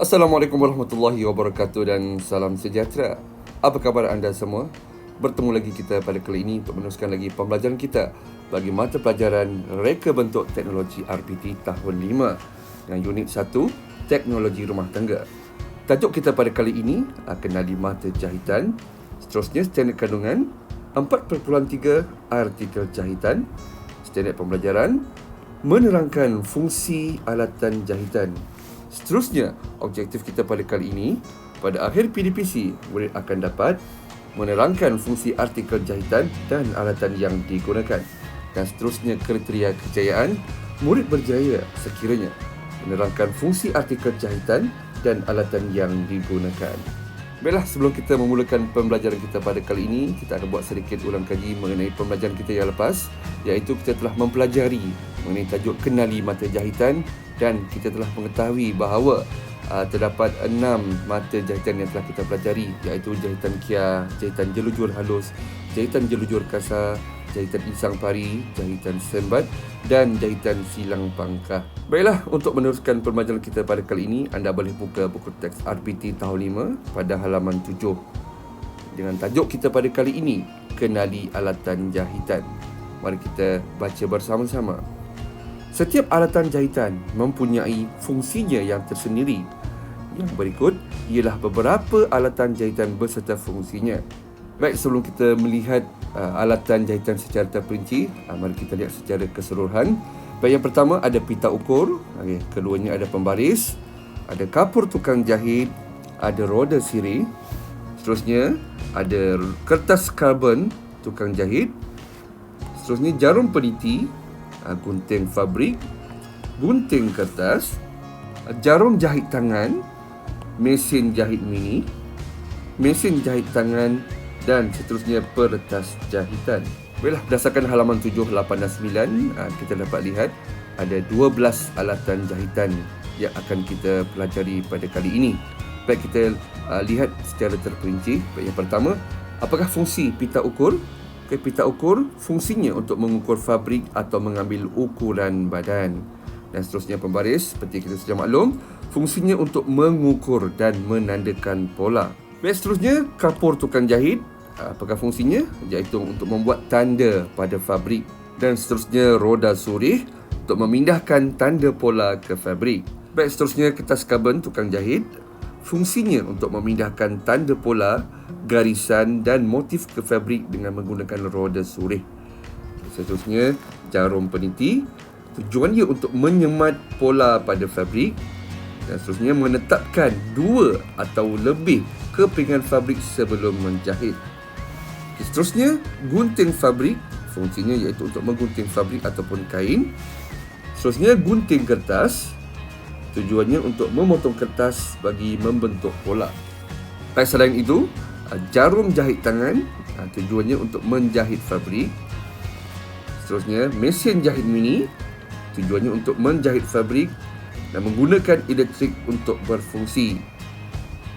Assalamualaikum warahmatullahi wabarakatuh dan salam sejahtera. Apa khabar anda semua? Bertemu lagi kita pada kali ini untuk meneruskan lagi pembelajaran kita bagi mata pelajaran Reka Bentuk Teknologi RPT tahun 5 dengan unit 1 Teknologi Rumah Tangga. Tajuk kita pada kali ini kenali mata jahitan. Seterusnya standard kandungan 4.3 artikel jahitan. Standard pembelajaran menerangkan fungsi alatan jahitan. Seterusnya, objektif kita pada kali ini, pada akhir PDPC, murid akan dapat menerangkan fungsi artikel jahitan dan alatan yang digunakan. Dan seterusnya, kriteria kejayaan, murid berjaya sekiranya menerangkan fungsi artikel jahitan dan alatan yang digunakan. Baiklah, sebelum kita memulakan pembelajaran kita pada kali ini, kita akan buat sedikit ulang kaji mengenai pembelajaran kita yang lepas, iaitu kita telah mempelajari mengenai tajuk kenali mata jahitan dan kita telah mengetahui bahawa terdapat 6 mata jahitan yang telah kita pelajari, iaitu jahitan kia, jahitan jelujur halus, jahitan jelujur kasar, jahitan insang pari, jahitan sembat dan jahitan silang pangkah. Baiklah, untuk meneruskan pembelajaran kita pada kali ini, anda boleh buka buku teks RPT tahun 5 pada halaman 7 dengan tajuk kita pada kali ini, kenali alatan jahitan. Mari kita baca bersama-sama. Setiap alatan jahitan mempunyai fungsinya yang tersendiri. Yang berikut ialah beberapa alatan jahitan beserta fungsinya. Baik, sebelum kita melihat alatan jahitan secara terperinci, mari kita lihat secara keseluruhan. Baik, yang pertama ada pita ukur, keduanya ada pembaris, ada kapur tukang jahit, ada roda sirih. Seterusnya ada kertas karbon tukang jahit. Seterusnya jarum peniti, gunting fabrik, gunting kertas, jarum jahit tangan, mesin jahit mini, mesin jahit tangan dan seterusnya peretas jahitan. Baiklah, berdasarkan halaman 7, 8 dan 9, kita dapat lihat ada 12 alatan jahitan yang akan kita pelajari pada kali ini. Baik, kita lihat secara terperinci. Baik, yang pertama, apakah fungsi pita ukur? Pita ukur fungsinya untuk mengukur fabrik atau mengambil ukuran badan. Dan seterusnya pembaris, seperti kita sudah maklum, fungsinya untuk mengukur dan menandakan pola. Baik, seterusnya kapur tukang jahit, apakah fungsinya? Iaitu untuk membuat tanda pada fabrik. Dan seterusnya roda surih untuk memindahkan tanda pola ke fabrik. Baik, seterusnya kertas karbon tukang jahit, fungsinya untuk memindahkan tanda pola, garisan dan motif ke fabrik dengan menggunakan roda surih. Seterusnya jarum peniti, tujuannya untuk menyemat pola pada fabrik. Dan seterusnya menetapkan 2 atau lebih kepingan fabrik sebelum menjahit. Seterusnya gunting fabrik, fungsinya iaitu untuk menggunting fabrik ataupun kain. Seterusnya gunting kertas, tujuannya untuk memotong kertas bagi membentuk pola. Baik, selain itu, jarum jahit tangan, tujuannya untuk menjahit fabrik. Seterusnya, mesin jahit mini, tujuannya untuk menjahit fabrik dan menggunakan elektrik untuk berfungsi.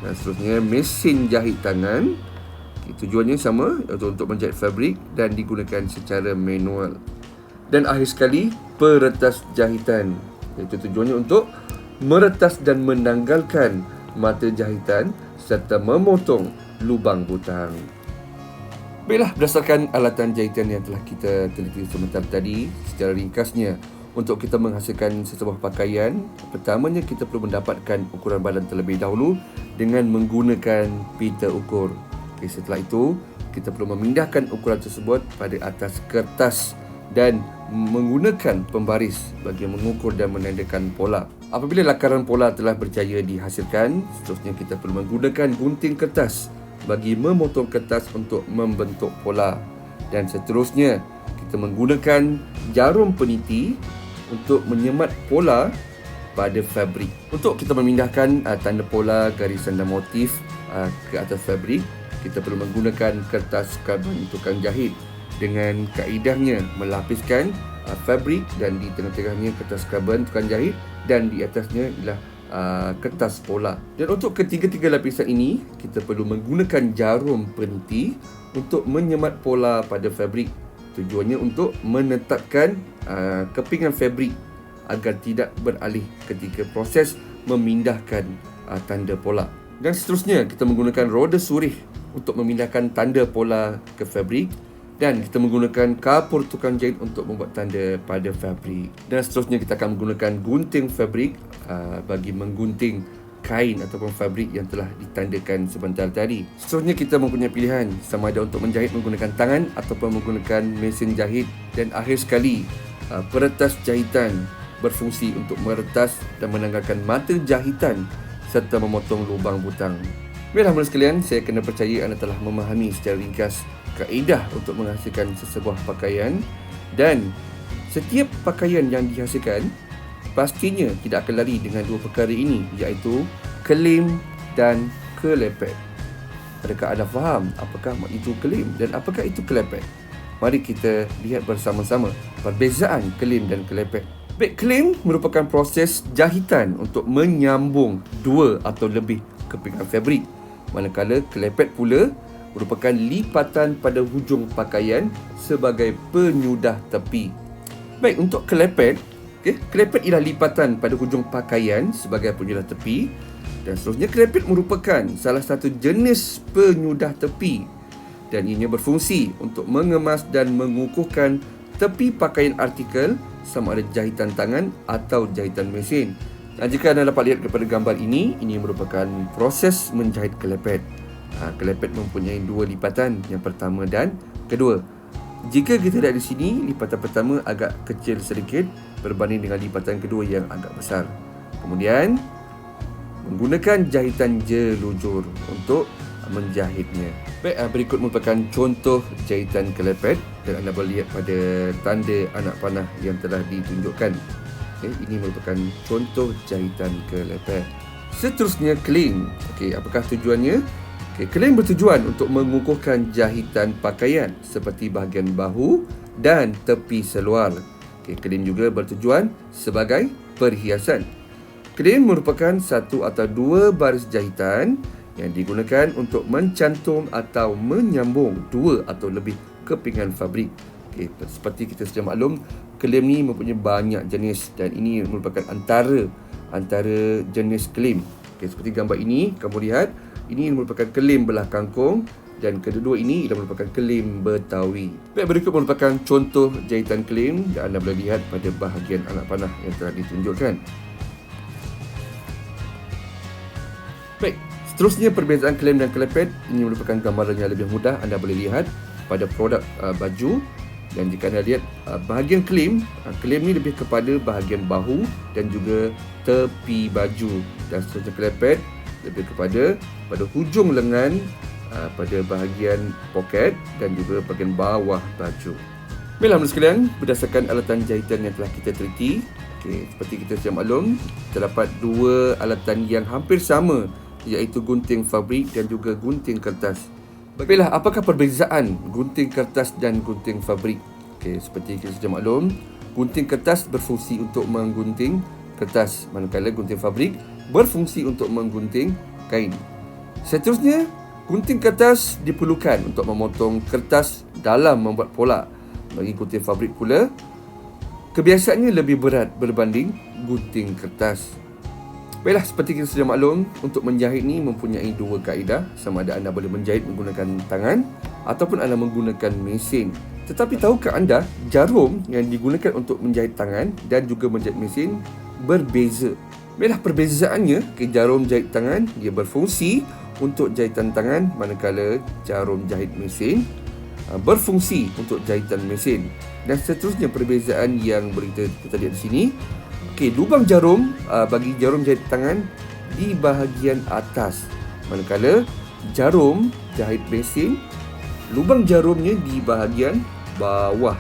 Dan seterusnya, mesin jahit tangan, tujuannya sama, iaitu untuk menjahit fabrik dan digunakan secara manual. Dan akhir sekali, peretas jahitan, iaitu tujuannya untuk meretas dan menanggalkan mata jahitan serta memotong lubang butang. Baiklah, berdasarkan alatan jahitan yang telah kita teliti sebentar tadi, secara ringkasnya, untuk kita menghasilkan sesebuah pakaian, pertamanya kita perlu mendapatkan ukuran badan terlebih dahulu dengan menggunakan pita ukur. Setelah itu, kita perlu memindahkan ukuran tersebut pada atas kertas dan menggunakan pembaris bagi mengukur dan menandakan pola. Apabila lakaran pola telah berjaya dihasilkan, seterusnya kita perlu menggunakan gunting kertas bagi memotong kertas untuk membentuk pola. Dan seterusnya, kita menggunakan jarum peniti untuk menyemat pola pada fabrik. Untuk kita memindahkan tanda pola, garisan dan motif ke atas fabrik, kita perlu menggunakan kertas karbon tukang jahit dengan kaedahnya melapiskan fabrik dan di tengah-tengahnya kertas karbon tukang jahit dan di atasnya ialah kertas pola. Dan untuk ketiga-tiga lapisan ini, kita perlu menggunakan jarum peniti untuk menyemat pola pada fabrik. Tujuannya untuk menetapkan kepingan fabrik agar tidak beralih ketika proses memindahkan tanda pola. Dan seterusnya, kita menggunakan roda surih untuk memindahkan tanda pola ke fabrik, dan kita menggunakan kapur tukang jahit untuk membuat tanda pada fabrik. Dan seterusnya, kita akan menggunakan gunting fabrik bagi menggunting kain ataupun fabrik yang telah ditandakan sebentar tadi. Seterusnya, kita mempunyai pilihan sama ada untuk menjahit menggunakan tangan ataupun menggunakan mesin jahit. Dan akhir sekali, peretas jahitan berfungsi untuk meretas dan menanggalkan mata jahitan serta memotong lubang butang. Baiklah hadirin sekalian, saya kena percaya anda telah memahami secara ringkas kaedah untuk menghasilkan sesebuah pakaian, dan setiap pakaian yang dihasilkan pastinya tidak akan lari dengan dua perkara ini, iaitu kelem dan kelepek. Adakah anda faham apakah itu kelem dan apakah itu kelepek? Mari kita lihat bersama-sama perbezaan kelem dan kelepek. Baik, kelem merupakan proses jahitan untuk menyambung dua atau lebih kepingan fabrik, manakala kelepek pula merupakan lipatan pada hujung pakaian sebagai penyudah tepi. Baik, untuk kelepek, kelepek ialah lipatan pada hujung pakaian sebagai penyudah tepi, dan seterusnya kelepek merupakan salah satu jenis penyudah tepi, dan ianya berfungsi untuk mengemas dan mengukuhkan tepi pakaian artikel sama ada jahitan tangan atau jahitan mesin. Dan jika anda dapat lihat kepada gambar ini merupakan proses menjahit kelepek. Kelepek mempunyai dua lipatan, yang pertama dan kedua. Jika kita lihat di sini, lipatan pertama agak kecil sedikit berbanding dengan lipatan kedua yang agak besar. Kemudian menggunakan jahitan jelujur untuk menjahitnya. Baik, berikut merupakan contoh jahitan kelepek, dan anda boleh lihat pada tanda anak panah yang telah ditunjukkan. Ini merupakan contoh jahitan kelepek. Seterusnya, kelem. Apakah tujuannya? Kelem bertujuan untuk mengukuhkan jahitan pakaian seperti bahagian bahu dan tepi seluar. Kelem juga bertujuan sebagai perhiasan. Kelem merupakan satu atau dua baris jahitan yang digunakan untuk mencantum atau menyambung dua atau lebih kepingan fabrik. Seperti kita sedia maklum, kelem ni mempunyai banyak jenis, dan ini merupakan antara jenis kelem. Seperti gambar ini, kamu lihat, ini merupakan kelem belah kangkung, dan kedua ini ialah merupakan kelem Betawi. Baik, berikut merupakan contoh jahitan kelem, dan anda boleh lihat pada bahagian anak panah yang telah ditunjukkan. Baik, seterusnya perbezaan kelem dan kelepek. Ini merupakan gambaran yang lebih mudah, anda boleh lihat pada produk baju. Dan jika anda lihat bahagian kelem ni lebih kepada bahagian bahu dan juga tepi baju. Dan seterusnya kelepek lebih kepada pada hujung lengan, pada bahagian poket dan juga bahagian bawah baju. Baiklah hadirin sekalian, berdasarkan alatan jahitan yang telah kita teliti, seperti kita sedia maklum, terdapat dua alatan yang hampir sama, iaitu gunting fabrik dan juga gunting kertas. Baiklah, apakah perbezaan gunting kertas dan gunting fabrik? Seperti kita sedia maklum, gunting kertas berfungsi untuk menggunting kertas, manakala gunting fabrik berfungsi untuk menggunting kain. Seterusnya, gunting kertas diperlukan untuk memotong kertas dalam membuat pola. Bagi gunting fabrik pula, kebiasaannya lebih berat berbanding gunting kertas. Baiklah, seperti kita sudah maklum, untuk menjahit ni mempunyai dua kaedah, sama ada anda boleh menjahit menggunakan tangan ataupun anda menggunakan mesin. Tetapi tahukah anda, jarum yang digunakan untuk menjahit tangan dan juga menjahit mesin berbeza. Baiklah, perbezaannya, jarum jahit tangan dia berfungsi untuk jahitan tangan, manakala jarum jahit mesin berfungsi untuk jahitan mesin. Dan seterusnya perbezaan yang boleh kita lihat di sini. Lubang jarum bagi jarum jahit tangan di bahagian atas, manakala jarum jahit mesin lubang jarumnya di bahagian bawah.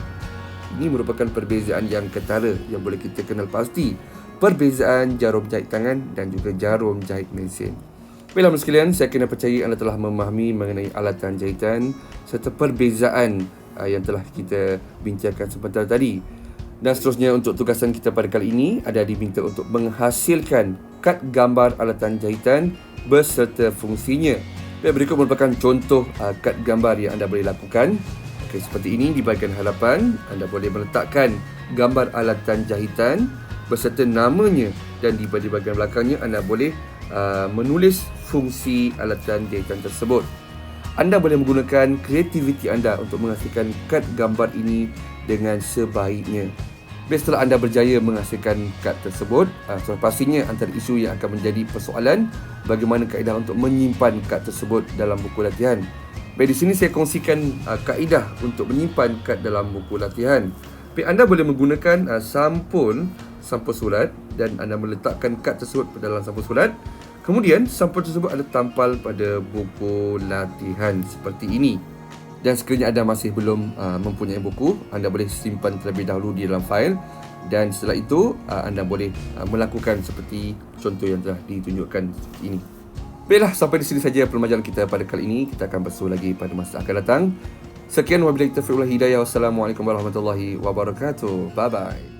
Ini merupakan perbezaan yang ketara yang boleh kita kenal pasti, perbezaan jarum jahit tangan dan juga jarum jahit mesin. Baiklah sekalian, saya kena percaya anda telah memahami mengenai alatan jahitan serta perbezaan yang telah kita bincangkan sebentar tadi. Dan seterusnya, untuk tugasan kita pada kali ini ada diminta untuk menghasilkan kad gambar alatan jahitan beserta fungsinya. Berikut merupakan contoh kad gambar yang anda boleh lakukan. Seperti ini, di bahagian hadapan anda boleh meletakkan gambar alatan jahitan beserta namanya, dan di bahagian belakangnya anda boleh menulis fungsi alatan jahitan tersebut. Anda boleh menggunakan kreativiti anda untuk menghasilkan kad gambar ini dengan sebaiknya. Setelah anda berjaya menghasilkan kad tersebut, so pastinya antara isu yang akan menjadi persoalan bagaimana kaedah untuk menyimpan kad tersebut dalam buku latihan. Baik, di sini saya kongsikan kaedah untuk menyimpan kad dalam buku latihan. Baik, anda boleh menggunakan sampul surat dan anda meletakkan kad tersebut dalam sampul surat. Kemudian sampul tersebut anda tampal pada buku latihan seperti ini. Dan sekiranya anda masih belum mempunyai buku, anda boleh simpan terlebih dahulu di dalam fail. Dan setelah itu, anda boleh melakukan seperti contoh yang telah ditunjukkan ini. Baiklah, sampai di sini saja pembelajaran kita pada kali ini. Kita akan bersua lagi pada masa akan datang. Sekian, wabillahi taufiq wal hidayah. Wassalamualaikum warahmatullahi wabarakatuh. Bye-bye.